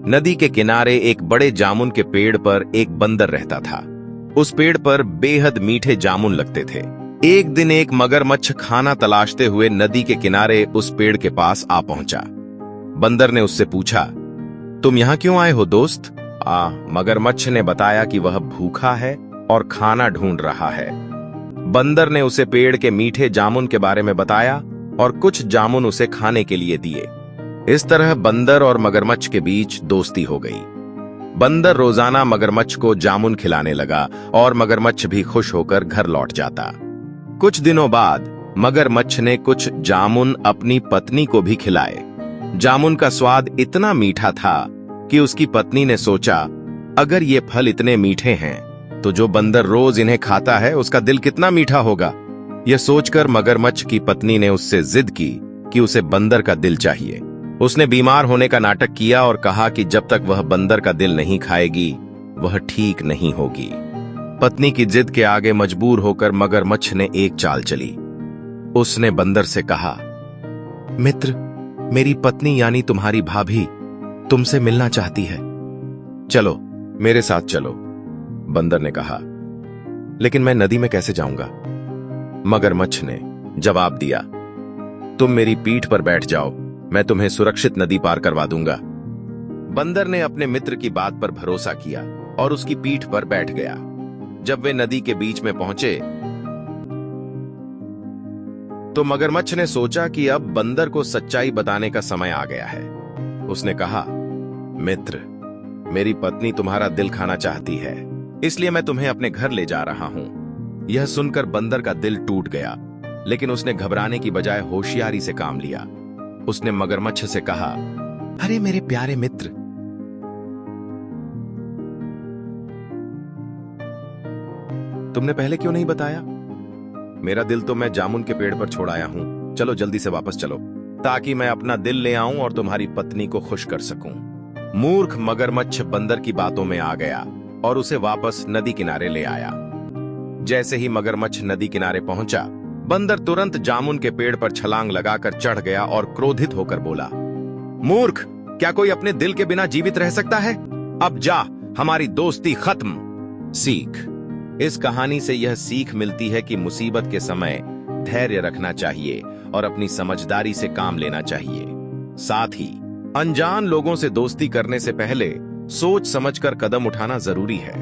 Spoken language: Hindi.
नदी के किनारे एक बड़े जामुन के पेड़ पर एक बंदर रहता था। उस पेड़ पर बेहद मीठे जामुन लगते थे। एक दिन एक मगरमच्छ खाना तलाशते हुए नदी के किनारे उस पेड़ के पास आ पहुंचा। बंदर ने उससे पूछा, तुम यहाँ क्यों आए हो दोस्त? मगरमच्छ ने बताया कि वह भूखा है और खाना ढूंढ रहा है। बंदर ने उसे पेड़ के मीठे जामुन के बारे में बताया और कुछ जामुन उसे खाने के लिए दिए। इस तरह बंदर और मगरमच्छ के बीच दोस्ती हो गई। बंदर रोजाना मगरमच्छ को जामुन खिलाने लगा और मगरमच्छ भी खुश होकर घर लौट जाता। कुछ दिनों बाद मगरमच्छ ने कुछ जामुन अपनी पत्नी को भी खिलाए। जामुन का स्वाद इतना मीठा था कि उसकी पत्नी ने सोचा, अगर ये फल इतने मीठे हैं तो जो बंदर रोज इन्हें खाता है उसका दिल कितना मीठा होगा। यह सोचकर मगरमच्छ की पत्नी ने उससे जिद की कि उसे बंदर का दिल चाहिए। उसने बीमार होने का नाटक किया और कहा कि जब तक वह बंदर का दिल नहीं खाएगी वह ठीक नहीं होगी। पत्नी की जिद के आगे मजबूर होकर मगरमच्छ ने एक चाल चली। उसने बंदर से कहा, मित्र, मेरी पत्नी यानी तुम्हारी भाभी तुमसे मिलना चाहती है। चलो मेरे साथ चलो। बंदर ने कहा, लेकिन मैं नदी में कैसे जाऊंगा? मगरमच्छ ने जवाब दिया, तुम मेरी पीठ पर बैठ जाओ, मैं तुम्हें सुरक्षित नदी पार करवा दूंगा। बंदर ने अपने मित्र की बात पर भरोसा किया और उसकी पीठ पर बैठ गया। जब वे नदी के बीच में पहुंचे तो मगरमच्छ ने सोचा कि अब बंदर को सच्चाई बताने का समय आ गया है। उसने कहा, मित्र, मेरी पत्नी तुम्हारा दिल खाना चाहती है, इसलिए मैं तुम्हें अपने घर ले जा रहा हूं। यह सुनकर बंदर का दिल टूट गया, लेकिन उसने घबराने की बजाय होशियारी से काम लिया। उसने मगरमच्छ से कहा, अरे मेरे प्यारे मित्र, तुमने पहले क्यों नहीं बताया? मेरा दिल तो मैं जामुन के पेड़ पर छोड़ आया हूं। चलो जल्दी से वापस चलो, ताकि मैं अपना दिल ले आऊं और तुम्हारी पत्नी को खुश कर सकूं। मूर्ख मगरमच्छ बंदर की बातों में आ गया और उसे वापस नदी किनारे ले आया। जैसे ही मगरमच्छ नदी किनारे पहुंचा, बंदर तुरंत जामुन के पेड़ पर छलांग लगाकर चढ़ गया और क्रोधित होकर बोला, मूर्ख, क्या कोई अपने दिल के बिना जीवित रह सकता है? अब जा, हमारी दोस्ती खत्म। सीख। इस कहानी से यह सीख मिलती है कि मुसीबत के समय धैर्य रखना चाहिए और अपनी समझदारी से काम लेना चाहिए। साथ ही अनजान लोगों से दोस्ती करने से पहले सोच समझकर कदम उठाना जरूरी है।